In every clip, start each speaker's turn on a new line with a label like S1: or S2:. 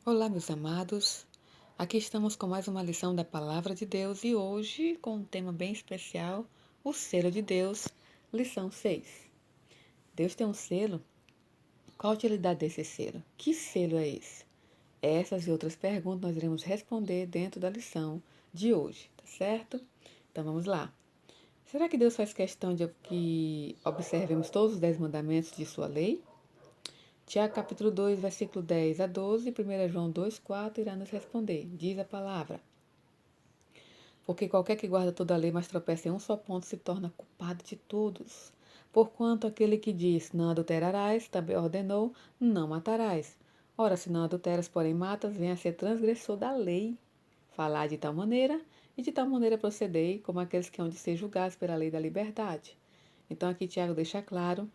S1: Olá, meus amados. Aqui estamos com mais uma lição da Palavra de Deus e hoje com um tema bem especial, o selo de Deus, lição 6. Deus tem um selo? Qual a utilidade desse selo? Que selo é esse? Essas e outras perguntas nós iremos responder dentro da lição de hoje, tá certo? Então vamos lá. Será que Deus faz questão de que observemos todos os 10 mandamentos de sua lei? Tiago capítulo 2, versículo 10 a 12, 1 João 2, 4 irá nos responder. Diz a palavra: porque qualquer que guarda toda a lei, mas tropeça em um só ponto, se torna culpado de todos. Porquanto aquele que diz, não adulterarás, também ordenou, não matarás. Ora, se não adulteras, porém matas, vem a ser transgressor da lei. Falar de tal maneira, e de tal maneira procedei, como aqueles que hão de ser julgados pela lei da liberdade. Então aqui Tiago deixa claro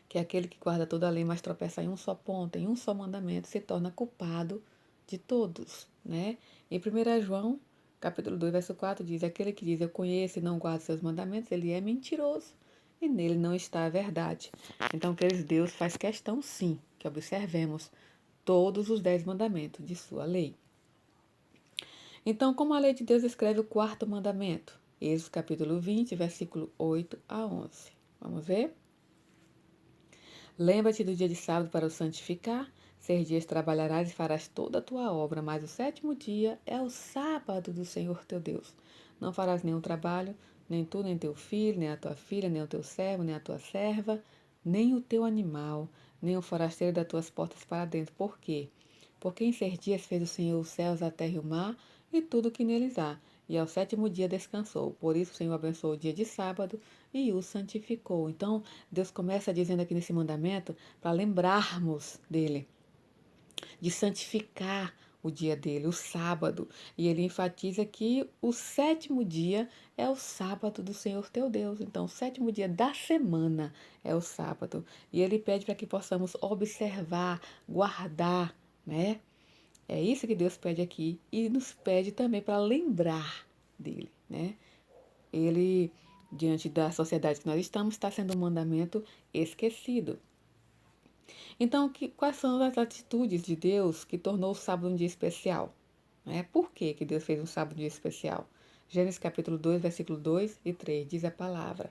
S1: que aquele que guarda toda a lei, mas tropeça em um só ponto, em um só mandamento, se torna culpado de todos, né? Em 1 João, capítulo 2, verso 4, diz: aquele que diz, eu conheço e não guarda seus mandamentos, ele é mentiroso, e nele não está a verdade. Então, queridos, Deus faz questão, sim, que observemos todos os 10 mandamentos de sua lei. Então, como a lei de Deus escreve o quarto mandamento? Êxodo capítulo 20, versículo 8 a 11. Vamos ver? Lembra-te do dia de sábado para o santificar. 6 dias trabalharás e farás toda a tua obra, mas o sétimo dia é o sábado do Senhor teu Deus. Não farás nenhum trabalho, nem tu, nem teu filho, nem a tua filha, nem o teu servo, nem a tua serva, nem o teu animal, nem o forasteiro das tuas portas para dentro. Por quê? Porque em 6 dias fez o Senhor os céus, a terra e o mar, e tudo o que neles há. E ao sétimo dia descansou. Por isso o Senhor abençoou o dia de sábado e o santificou. Então, Deus começa dizendo aqui nesse mandamento para lembrarmos dele, de santificar o dia dele, o sábado. E ele enfatiza que o sétimo dia é o sábado do Senhor teu Deus. Então, o sétimo dia da semana é o sábado. E ele pede para que possamos observar, guardar, né? É isso que Deus pede aqui e nos pede também para lembrar dele, né? Ele, diante da sociedade que nós estamos, está sendo um mandamento esquecido. Então, quais são as atitudes de Deus que tornou o sábado um dia especial? Por que Deus fez um sábado um dia especial? Gênesis capítulo 2, versículo 2 e 3 diz a palavra.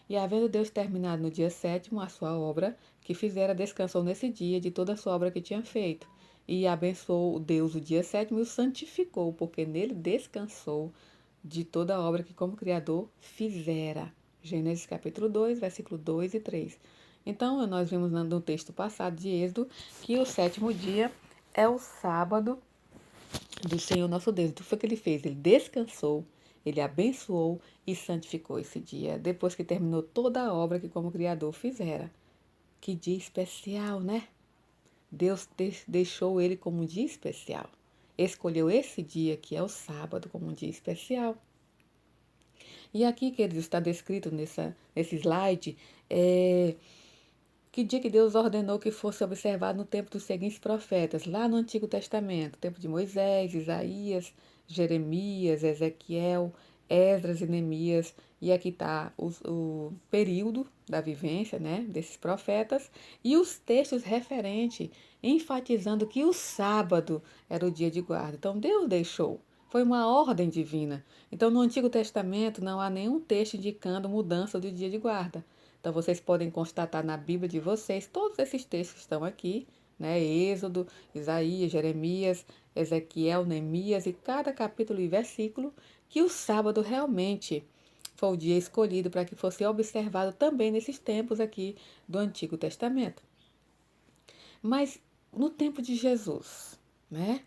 S1: E havendo Deus terminado no dia sétimo a sua obra, que fizera, descansou nesse dia de toda a sua obra que tinha feito. E abençoou Deus o dia sétimo e o santificou, porque nele descansou de toda a obra que como Criador fizera. Gênesis capítulo 2, versículo 2 e 3. Então, nós vimos no texto passado de Êxodo que o sétimo dia é o sábado do Senhor nosso Deus. Então, foi o que ele fez. Ele descansou, ele abençoou e santificou esse dia, depois que terminou toda a obra que como Criador fizera. Que dia especial, né? Deus deixou ele como um dia especial. Escolheu esse dia, que é o sábado, como um dia especial. E aqui, queridos, está descrito nesse slide, que dia que Deus ordenou que fosse observado no tempo dos seguintes profetas, lá no Antigo Testamento, tempo de Moisés, Isaías, Jeremias, Ezequiel, Esdras e Neemias. E aqui está o período da vivência, né, desses profetas e os textos referentes, enfatizando que o sábado era o dia de guarda. Então, Deus deixou. Foi uma ordem divina. Então, no Antigo Testamento não há nenhum texto indicando mudança do dia de guarda. Então, vocês podem constatar na Bíblia de vocês, todos esses textos que estão aqui, né? Êxodo, Isaías, Jeremias, Ezequiel, Neemias, e cada capítulo e versículo, que o sábado realmente foi o dia escolhido para que fosse observado também nesses tempos aqui do Antigo Testamento. Mas no tempo de Jesus, né?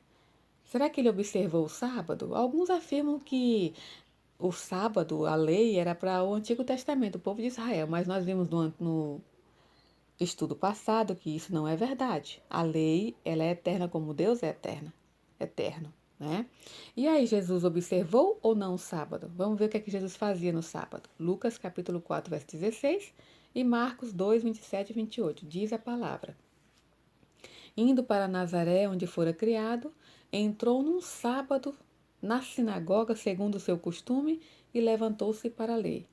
S1: Será que ele observou o sábado? Alguns afirmam que o sábado, a lei, era para o Antigo Testamento, o povo de Israel, mas nós vimos no estudo passado que isso não é verdade. A lei, ela é eterna como Deus é eterno, né? E aí, Jesus observou ou não o sábado? Vamos ver o que é que Jesus fazia no sábado. Lucas capítulo 4, verso 16 e Marcos 2, 27 e 28. Diz a palavra: indo para Nazaré, onde fora criado, entrou num sábado na sinagoga, segundo o seu costume, e levantou-se para ler.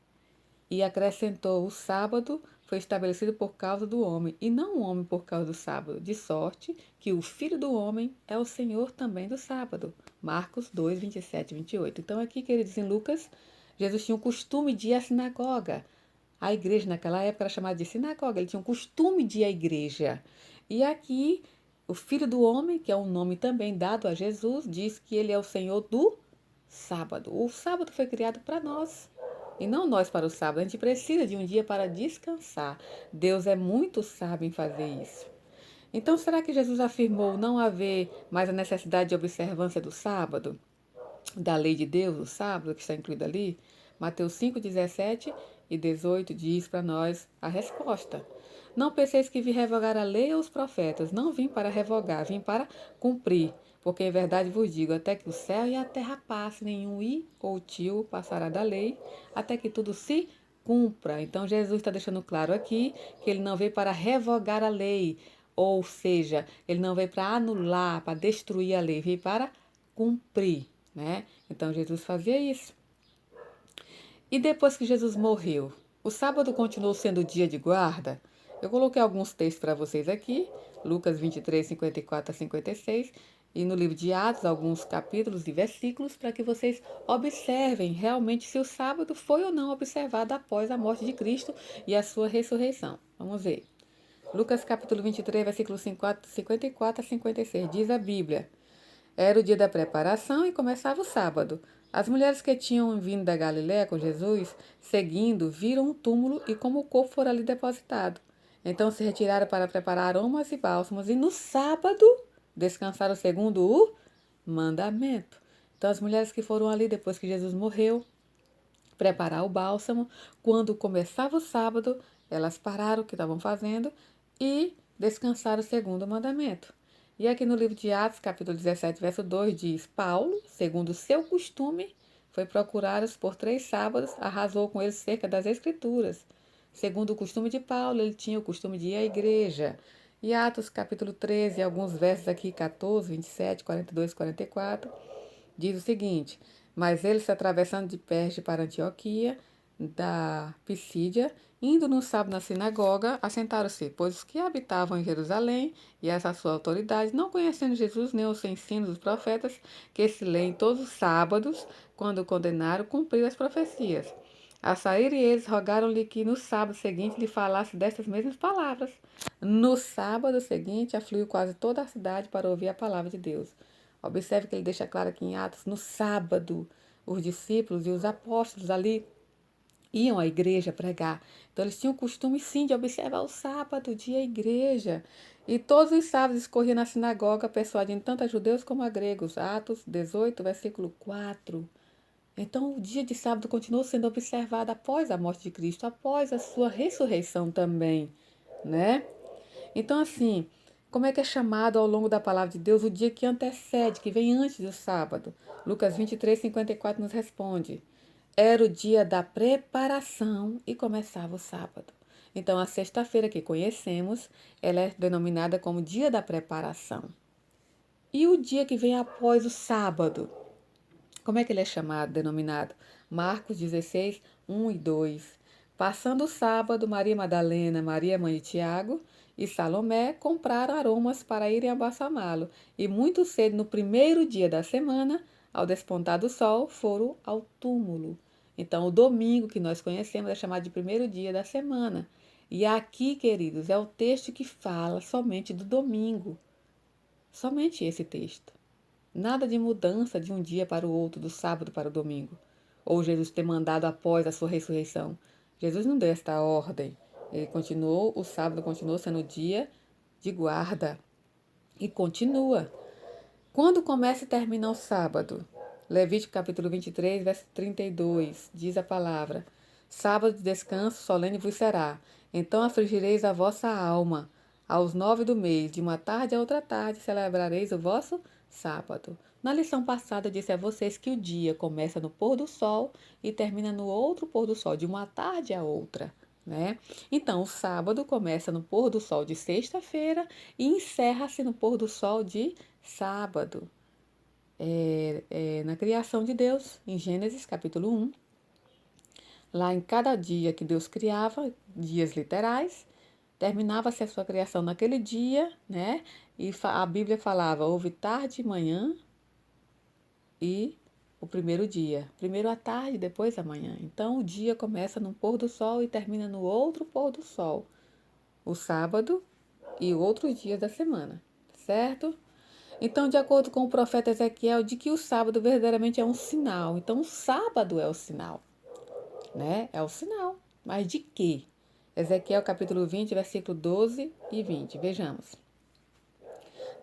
S1: E acrescentou o sábado foi estabelecido por causa do homem, e não o homem por causa do sábado, de sorte que o Filho do homem é o Senhor também do sábado. Marcos 2, 27 e 28. Então aqui, queridos, em Lucas, Jesus tinha o costume de ir à sinagoga. A igreja naquela época era chamada de sinagoga, ele tinha o costume de ir à igreja. E aqui, o Filho do Homem, que é um nome também dado a Jesus, diz que ele é o Senhor do sábado. O sábado foi criado para nós e não nós para o sábado. A gente precisa de um dia para descansar. Deus é muito sábio em fazer isso. Então, será que Jesus afirmou não haver mais a necessidade de observância do sábado, da lei de Deus, o sábado, que está incluído ali? Mateus 5, 17 e 18 diz para nós a resposta. Não penseis que vim revogar a lei ou os profetas. Não vim para revogar, vim para cumprir. Porque em verdade vos digo, até que o céu e a terra passem, nenhum i ou tio passará da lei, até que tudo se cumpra. Então Jesus está deixando claro aqui que ele não veio para revogar a lei, ou seja, ele não veio para anular, para destruir a lei, veio para cumprir, né? Então Jesus fazia isso. E depois que Jesus morreu, o sábado continuou sendo dia de guarda? Eu coloquei alguns textos para vocês aqui, Lucas 23, 54 a 56, e no livro de Atos, alguns capítulos e versículos, para que vocês observem realmente se o sábado foi ou não observado após a morte de Cristo e a sua ressurreição. Vamos ver. Lucas capítulo 23, versículos 54 a 56, diz a Bíblia. Era o dia da preparação e começava o sábado. As mulheres que tinham vindo da Galiléia com Jesus, seguindo, viram o túmulo e como o corpo fora ali depositado. Então se retiraram para preparar aromas e bálsamos e no sábado descansaram segundo o mandamento. Então as mulheres que foram ali depois que Jesus morreu, preparar o bálsamo, quando começava o sábado, elas pararam o que estavam fazendo e descansaram segundo o mandamento. E aqui no livro de Atos, capítulo 17, verso 2, diz: Paulo, segundo o seu costume, foi procurar-os por 3 sábados, arrasou com eles cerca das Escrituras. Segundo o costume de Paulo, ele tinha o costume de ir à igreja. E Atos, capítulo 13, alguns versos aqui, 14, 27, 42, 44, diz o seguinte: Mas eles, atravessando de Perge para Antioquia, da Pisídia, indo no sábado na sinagoga, assentaram-se, pois os que habitavam em Jerusalém e essa sua autoridade, não conhecendo Jesus nem os ensinos dos profetas, que se leem todos os sábados, quando condenaram, cumpriram as profecias. A saírem eles, rogaram-lhe que no sábado seguinte lhe falasse destas mesmas palavras. No sábado seguinte, afluiu quase toda a cidade para ouvir a palavra de Deus. Observe que ele deixa claro aqui em Atos, no sábado, os discípulos e os apóstolos ali iam à igreja pregar. Então, eles tinham o costume, sim, de observar o sábado, de ir à igreja. E todos os sábados escorria na sinagoga, persuadindo tanto a judeus como a gregos. Atos 18, versículo 4. Então, o dia de sábado continuou sendo observado após a morte de Cristo, após a sua ressurreição também, né? Então, assim, como é que é chamado ao longo da palavra de Deus o dia que antecede, que vem antes do sábado? Lucas 23, 54 nos responde. Era o dia da preparação e começava o sábado. Então, a sexta-feira que conhecemos, ela é denominada como dia da preparação. E o dia que vem após o sábado? Como é que ele é chamado, denominado? Marcos 16, 1 e 2. Passando o sábado, Maria Madalena, Maria mãe de Tiago e Salomé compraram aromas para irem embalsamá-lo. E muito cedo, no primeiro dia da semana, ao despontar do sol, foram ao túmulo. Então, o domingo que nós conhecemos é chamado de primeiro dia da semana. E aqui, queridos, é o texto que fala somente do domingo. Somente esse texto. Nada de mudança de um dia para o outro, do sábado para o domingo. Ou Jesus ter mandado após a sua ressurreição. Jesus não deu esta ordem. Ele continuou, o sábado continuou sendo o dia de guarda. E continua. Quando começa e termina o sábado? Levítico capítulo 23, verso 32, diz a palavra: Sábado de descanso solene vos será. Então afligireis a vossa alma. Aos 9 do mês, de uma tarde a outra tarde, celebrareis o vosso sábado. Na lição passada, eu disse a vocês que o dia começa no pôr do sol e termina no outro pôr do sol, de uma tarde a outra, né? Então, o sábado começa no pôr do sol de sexta-feira e encerra-se no pôr do sol de sábado. Na criação de Deus, em Gênesis capítulo 1, Lá em cada dia que Deus criava, dias literais, terminava-se a sua criação naquele dia, né? E a Bíblia falava, houve tarde e manhã e o primeiro dia. Primeiro a tarde, depois a manhã. Então o dia começa no pôr do sol e termina no outro pôr do sol. O sábado e outros dias da semana, certo? Então, de acordo com o profeta Ezequiel, de que o sábado verdadeiramente é um sinal. Então, o sábado é o sinal, né? É o sinal. Mas de quê? Ezequiel capítulo 20, versículo 12 e 20. Vejamos.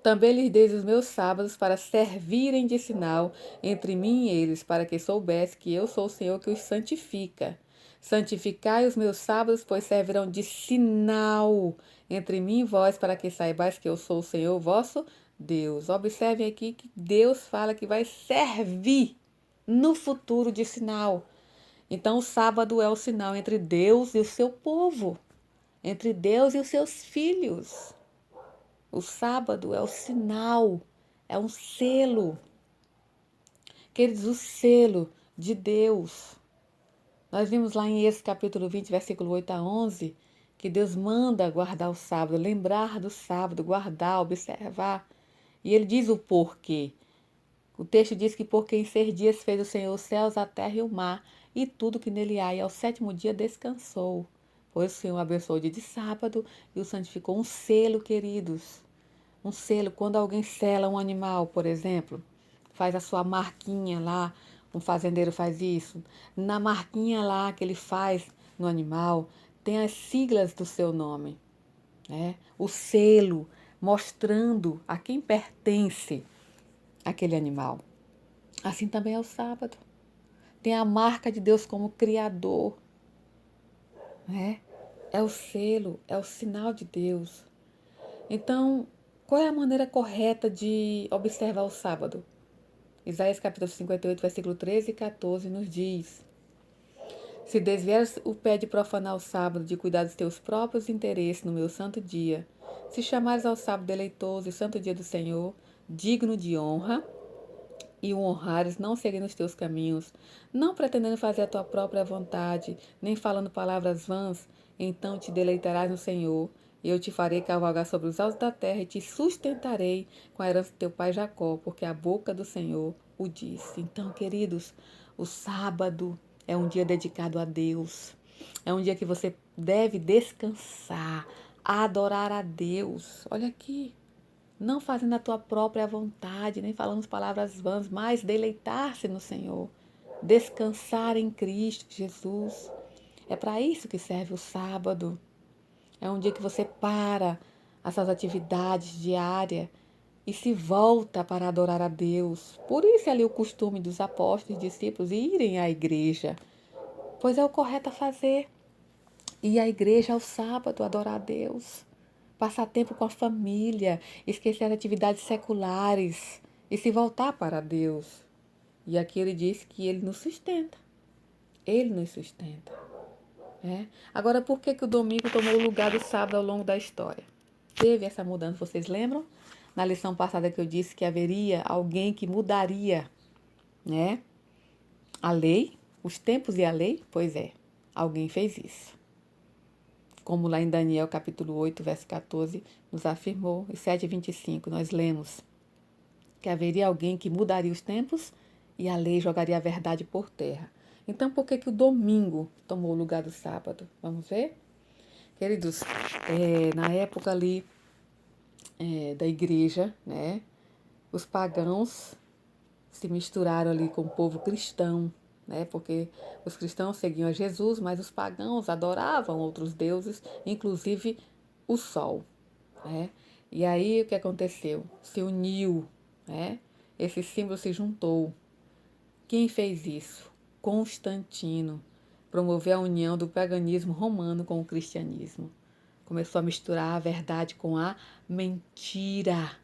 S1: Também lhes dei os meus sábados para servirem de sinal entre mim e eles, para que soubesse que eu sou o Senhor que os santifica. Santificai os meus sábados, pois servirão de sinal entre mim e vós, para que saibais que eu sou o Senhor vosso Deus. Observem aqui que Deus fala que vai servir no futuro de sinal. Então, o sábado é o sinal entre Deus e o seu povo, entre Deus e os seus filhos. O sábado é o sinal, é um selo. Queridos, o selo de Deus. Nós vimos lá em Êxodo capítulo 20, versículo 8 a 11, que Deus manda guardar o sábado, lembrar do sábado, guardar, observar. E ele diz o porquê. O texto diz que porque em 6 dias fez o Senhor os céus, a terra e o mar, e tudo que nele há, e ao sétimo dia descansou. Pois o Senhor abençoou o dia de sábado e o santificou. Um selo, queridos. Um selo, quando alguém sela um animal, por exemplo, faz a sua marquinha lá, um fazendeiro faz isso. Na marquinha lá que ele faz no animal, tem as siglas do seu nome, né? O selo mostrando a quem pertence aquele animal. Assim também é o sábado. Tem a marca de Deus como Criador, né? É o selo, é o sinal de Deus. Então, qual é a maneira correta de observar o sábado? Isaías capítulo 58, versículo 13 e 14 nos diz: Se desviares o pé de profanar o sábado, de cuidar dos teus próprios interesses no meu santo dia, se chamares ao sábado deleitoso e santo dia do Senhor, digno de honra, e o honrares, não seguindo os teus caminhos, não pretendendo fazer a tua própria vontade, nem falando palavras vãs, então te deleitarás no Senhor, e eu te farei cavalgar sobre os altos da terra, e te sustentarei com a herança de teu pai Jacó, porque a boca do Senhor o disse. Então, queridos, o sábado é um dia dedicado a Deus. É um dia que você deve descansar, adorar a Deus. Olha aqui, não fazendo a tua própria vontade, nem falando palavras vãs, mas deleitar-se no Senhor, descansar em Cristo Jesus. É para isso que serve o sábado. É um dia que você para as suas atividades diárias e se volta para adorar a Deus. Por isso é ali o costume dos apóstolos e discípulos irem à igreja, pois é o correto a fazer. Ir à igreja ao sábado, adorar a Deus. Passar tempo com a família, esquecer as atividades seculares e se voltar para Deus. E aqui ele diz que ele nos sustenta. Ele nos sustenta. Né? Agora, por que o domingo tomou o lugar do sábado ao longo da história? Teve essa mudança, vocês lembram? Na lição passada que eu disse que haveria alguém que mudaria, né? A lei, os tempos e a lei? Pois é, alguém fez isso. Como lá em Daniel capítulo 8, verso 14, nos afirmou, e 7:25, nós lemos que haveria alguém que mudaria os tempos e a lei jogaria a verdade por terra. Então, por que o domingo tomou o lugar do sábado? Vamos ver? Queridos, na época ali da igreja, né, os pagãos se misturaram ali com o povo cristão, né? Porque os cristãos seguiam a Jesus, mas os pagãos adoravam outros deuses, inclusive o sol, né? E aí o que aconteceu? Se uniu, né? Esse símbolo se juntou. Quem fez isso? Constantino. Promoveu a união do paganismo romano com o cristianismo. Começou a misturar a verdade com a mentira,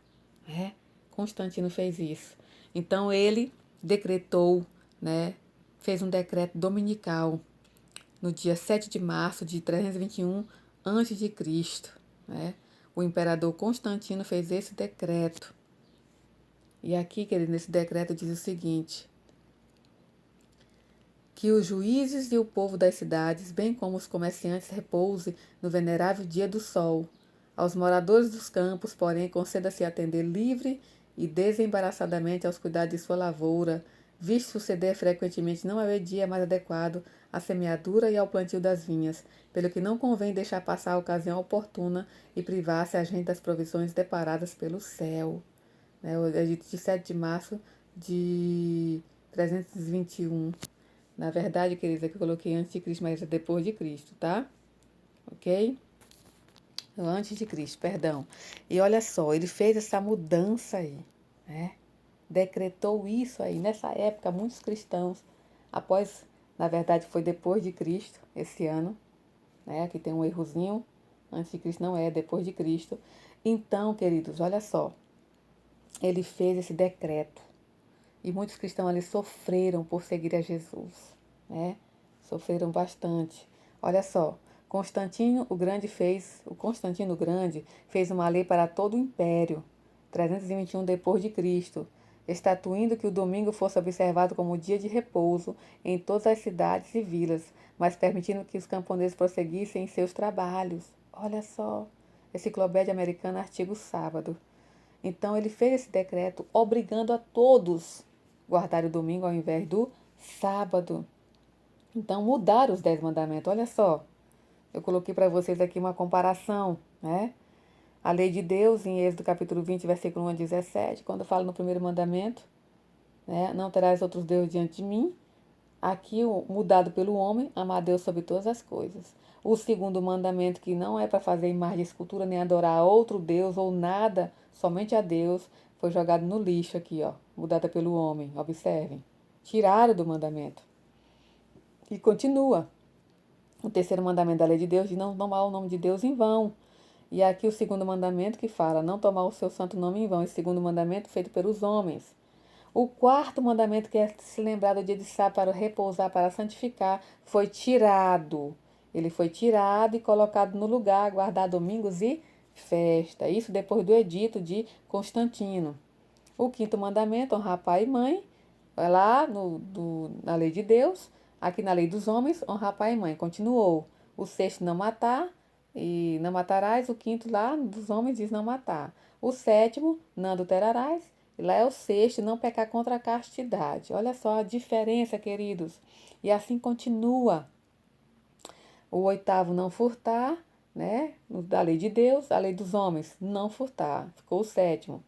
S1: né? Constantino fez isso. Então ele decretou, né, fez um decreto dominical no dia 7 de março de 321 a.C., né? O imperador Constantino fez esse decreto. E aqui, querido, nesse decreto diz o seguinte: Que os juízes e o povo das cidades, bem como os comerciantes, repousem no venerável dia do sol. Aos moradores dos campos, porém, conceda-se atender livre e desembaraçadamente aos cuidados de sua lavoura, visto suceder frequentemente não haver dia mais adequado à semeadura e ao plantio das vinhas, pelo que não convém deixar passar a ocasião oportuna e privar-se a gente das provisões deparadas pelo céu. O edito de 7 de março de 321. Na verdade, queridos, é que eu coloquei antes de Cristo, mas é depois de Cristo, tá? Ok? Antes de Cristo, perdão. E olha só, ele fez essa mudança aí, né? Decretou isso aí. Nessa época, muitos cristãos, após, na verdade, foi depois de Cristo, esse ano, né? Aqui tem um errozinho. Antes de Cristo não é, depois de Cristo. Então, queridos, olha só. Ele fez esse decreto. E muitos cristãos ali sofreram por seguir a Jesus, né? Sofreram bastante. Olha só, o Constantino Grande fez uma lei para todo o império, 321 depois de Cristo, estatuindo que o domingo fosse observado como dia de repouso em todas as cidades e vilas, mas permitindo que os camponeses prosseguissem em seus trabalhos. Olha só, Enciclopédia Americana, artigo sábado. Então ele fez esse decreto obrigando a todos guardar o domingo ao invés do sábado. Então mudaram os 10 mandamentos. Olha só, eu coloquei para vocês aqui uma comparação, né? A lei de Deus, em Êxodo capítulo 20, versículo 1 a 17, quando fala no primeiro mandamento, né? Não terás outros deuses diante de mim. Aqui, mudado pelo homem, amar a Deus sobre todas as coisas. O segundo mandamento, que não é para fazer imagem de escultura nem adorar a outro Deus ou nada, somente a Deus, foi jogado no lixo aqui, ó, mudada pelo homem. Observem. Tiraram do mandamento. E continua. O terceiro mandamento da lei de Deus de não tomar o nome de Deus em vão. E aqui o segundo mandamento que fala, não tomar o seu santo nome em vão. Esse segundo mandamento feito pelos homens. O quarto mandamento, que é se lembrar do dia de sábado para repousar, para santificar, foi tirado. Ele foi tirado e colocado no lugar, guardar domingos e festa. Isso depois do edito de Constantino. O quinto mandamento, honrar pai e mãe, é lá na lei de Deus. Aqui na lei dos homens, honrar pai e mãe. Continuou. O sexto, não matar, e não matarás. O quinto lá dos homens diz não matar. O sétimo, não adulterarás. E lá é o sexto, não pecar contra a castidade. Olha só a diferença, queridos. E assim continua. O oitavo, não furtar, né? Da lei de Deus, a lei dos homens, não furtar. Ficou o sétimo.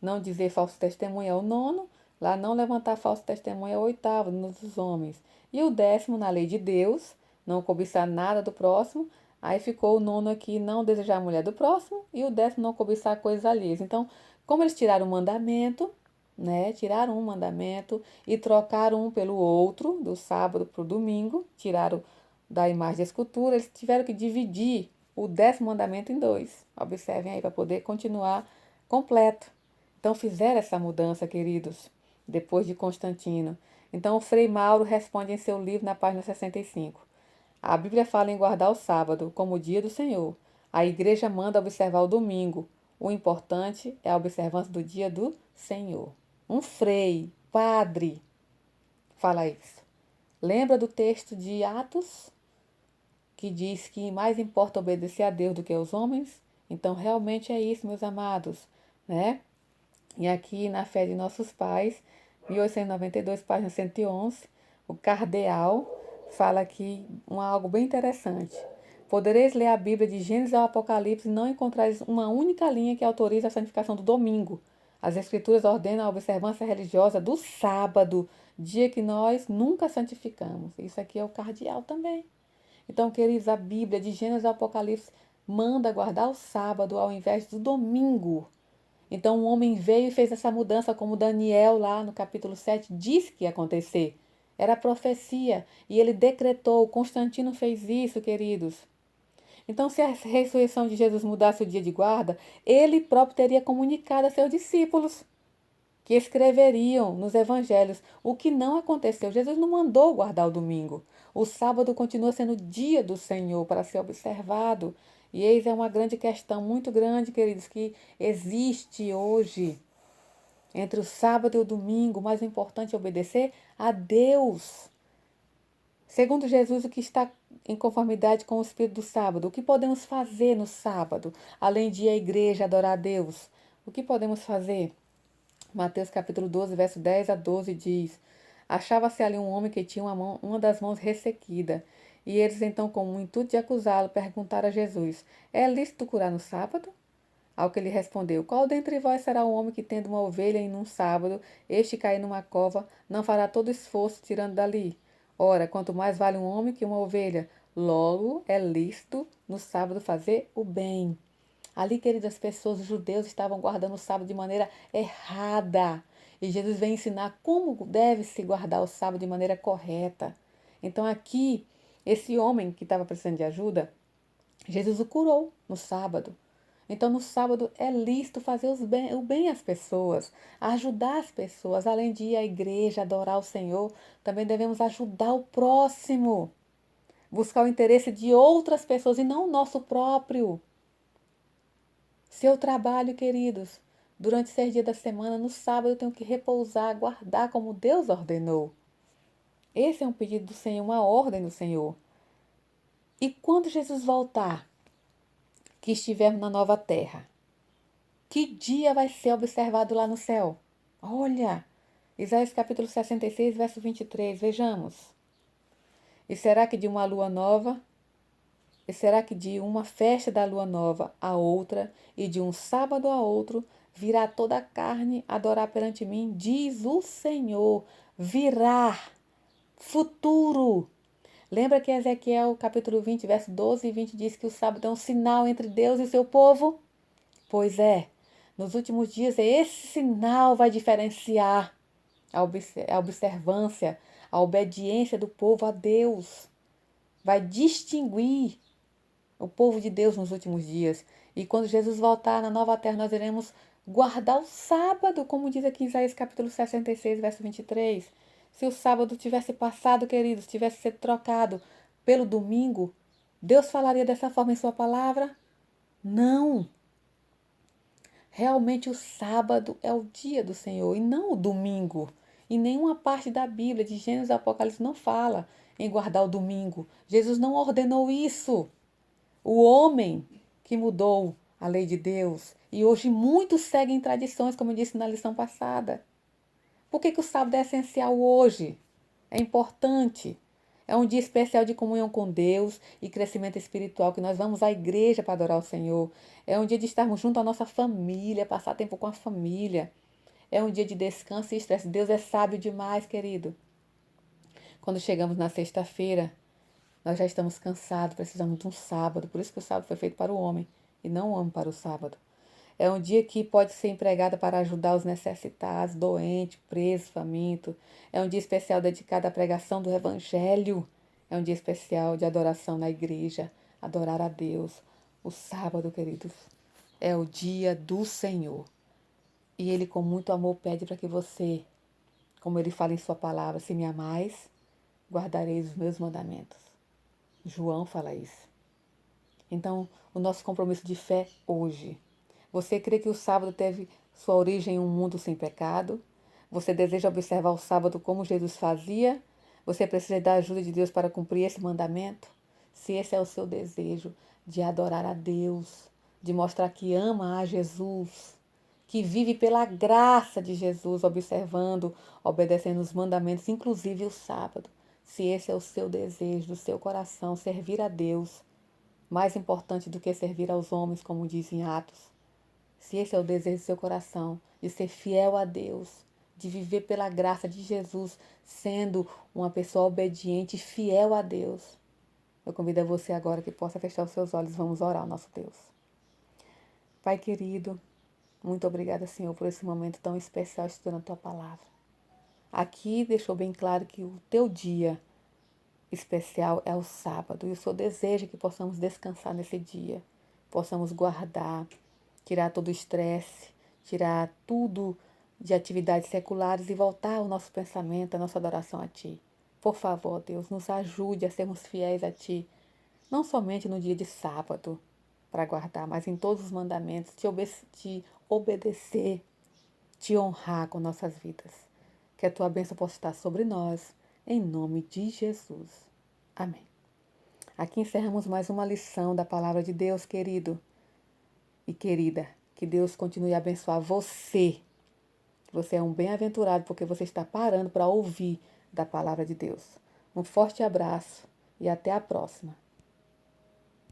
S1: Não dizer falso testemunho é o nono. Lá, não levantar falso testemunho é o oitavo, nos dos homens. E o décimo, na lei de Deus, não cobiçar nada do próximo. Aí ficou o nono aqui, não desejar a mulher do próximo. E o décimo, não cobiçar coisas alheias. Então, como eles tiraram o mandamento, né? Tiraram um mandamento e trocaram um pelo outro, do sábado para o domingo. Tiraram da imagem da escultura, eles tiveram que dividir o 10º mandamento em dois. Observem aí para poder continuar completo. Então fizeram essa mudança, queridos, depois de Constantino. Então o Frei Mauro responde em seu livro na página 65. A Bíblia fala em guardar o sábado como o dia do Senhor. A igreja manda observar o domingo. O importante é a observância do dia do Senhor. Um frei, padre, fala isso. Lembra do texto de Atos, que diz que mais importa obedecer a Deus do que aos homens? Então, realmente é isso, meus amados, né? E aqui na Fé de Nossos Pais, 1892, página 111, o cardeal fala aqui algo bem interessante. Podereis ler a Bíblia de Gênesis ao Apocalipse e não encontrareis uma única linha que autorize a santificação do domingo. As Escrituras ordenam a observância religiosa do sábado, dia que nós nunca santificamos. Isso aqui é o cardeal também. Então, queridos, a Bíblia, de Gênesis ao Apocalipse, manda guardar o sábado ao invés do domingo. Então, o homem veio e fez essa mudança, como Daniel, lá no capítulo 7, disse que ia acontecer. Era profecia. E ele decretou. Constantino fez isso, queridos. Então, se a ressurreição de Jesus mudasse o dia de guarda, ele próprio teria comunicado a seus discípulos, que escreveriam nos evangelhos, o que não aconteceu. Jesus não mandou guardar o domingo. O sábado continua sendo o dia do Senhor para ser observado. E eis é uma grande questão, muito grande, queridos, que existe hoje entre o sábado e o domingo. O mais importante é obedecer a Deus. Segundo Jesus, o que está em conformidade com o espírito do sábado? O que podemos fazer no sábado, além de ir à igreja adorar a Deus? O que podemos fazer? Mateus capítulo 12, verso 10 a 12 diz: Achava-se ali um homem que tinha uma das mãos ressequida. E eles então, com o intuito de acusá-lo, perguntaram a Jesus: É lícito curar no sábado? Ao que ele respondeu: Qual dentre vós será o homem que, tendo uma ovelha em um sábado, este cair numa cova, não fará todo esforço tirando dali? Ora, quanto mais vale um homem que uma ovelha. Logo é lícito no sábado fazer o bem. Ali, queridas pessoas, os judeus estavam guardando o sábado de maneira errada. E Jesus vem ensinar como deve se guardar o sábado de maneira correta. Então, aqui, esse homem que estava precisando de ajuda, Jesus o curou no sábado. Então, no sábado é lícito fazer o bem às pessoas, ajudar as pessoas. Além de ir à igreja, adorar o Senhor, também devemos ajudar o próximo, buscar o interesse de outras pessoas e não o nosso próprio. Seu trabalho, queridos, durante 6 dias da semana, no sábado eu tenho que repousar, guardar como Deus ordenou. Esse é um pedido do Senhor, uma ordem do Senhor. E quando Jesus voltar, que estivermos na nova terra, que dia vai ser observado lá no céu? Olha, Isaías capítulo 66, verso 23, vejamos. E será que de uma lua nova, e será que de uma festa da lua nova a outra, e de um sábado a outro, virá toda a carne adorar perante mim, diz o Senhor. Virá, futuro. Lembra que Ezequiel capítulo 20, verso 12 e 20 diz que o sábado é um sinal entre Deus e seu povo? Pois é, nos últimos dias esse sinal vai diferenciar a observância, a obediência do povo a Deus. Vai distinguir o povo de Deus nos últimos dias. E quando Jesus voltar na nova terra, nós iremos guardar o sábado, como diz aqui em Isaías capítulo 66, verso 23. Se o sábado tivesse passado, queridos, tivesse sido trocado pelo domingo, Deus falaria dessa forma em sua palavra? Não. Realmente o sábado é o dia do Senhor e não o domingo. Em nenhuma parte da Bíblia, de Gênesis e Apocalipse, não fala em guardar o domingo. Jesus não ordenou isso. O homem que mudou a lei de Deus. E hoje muitos seguem tradições, como eu disse na lição passada. Por que o sábado é essencial hoje? É importante. É um dia especial de comunhão com Deus e crescimento espiritual, que nós vamos à igreja para adorar o Senhor. É um dia de estarmos junto à nossa família, passar tempo com a família. É um dia de descanso e estresse. Deus é sábio demais, querido. Quando chegamos na sexta-feira, nós já estamos cansados, precisamos de um sábado. Por isso que o sábado foi feito para o homem e não o homem para o sábado. É um dia que pode ser empregado para ajudar os necessitados, doentes, presos, famintos. É um dia especial dedicado à pregação do Evangelho. É um dia especial de adoração na igreja, adorar a Deus. O sábado, queridos, é o dia do Senhor. E Ele, com muito amor, pede para que você, como Ele fala em Sua palavra, se me amais, guardareis os meus mandamentos. João fala isso. Então, o nosso compromisso de fé hoje. Você crê que o sábado teve sua origem em um mundo sem pecado? Você deseja observar o sábado como Jesus fazia? Você precisa da ajuda de Deus para cumprir esse mandamento? Se esse é o seu desejo de adorar a Deus, de mostrar que ama a Jesus, que vive pela graça de Jesus, observando, obedecendo os mandamentos, inclusive o sábado. Se esse é o seu desejo do seu coração, servir a Deus, mais importante do que servir aos homens, como diz em Atos. Se esse é o desejo do seu coração, de ser fiel a Deus, de viver pela graça de Jesus, sendo uma pessoa obediente e fiel a Deus, eu convido a você agora que possa fechar os seus olhos. Vamos orar ao nosso Deus. Pai querido, muito obrigada, Senhor, por esse momento tão especial estudando a Tua Palavra. Aqui deixou bem claro que o Teu dia especial é o sábado. E o Senhor deseja que possamos descansar nesse dia, possamos guardar, tirar todo o estresse, tirar tudo de atividades seculares e voltar o nosso pensamento, a nossa adoração a Ti. Por favor, Deus, nos ajude a sermos fiéis a Ti, não somente no dia de sábado, para guardar, mas em todos os mandamentos, te obedecer, te honrar com nossas vidas. Que a Tua bênção possa estar sobre nós, em nome de Jesus. Amém. Aqui encerramos mais uma lição da palavra de Deus, querido e querida. Que Deus continue a abençoar você. Você é um bem-aventurado porque você está parando para ouvir da palavra de Deus. Um forte abraço e até a próxima.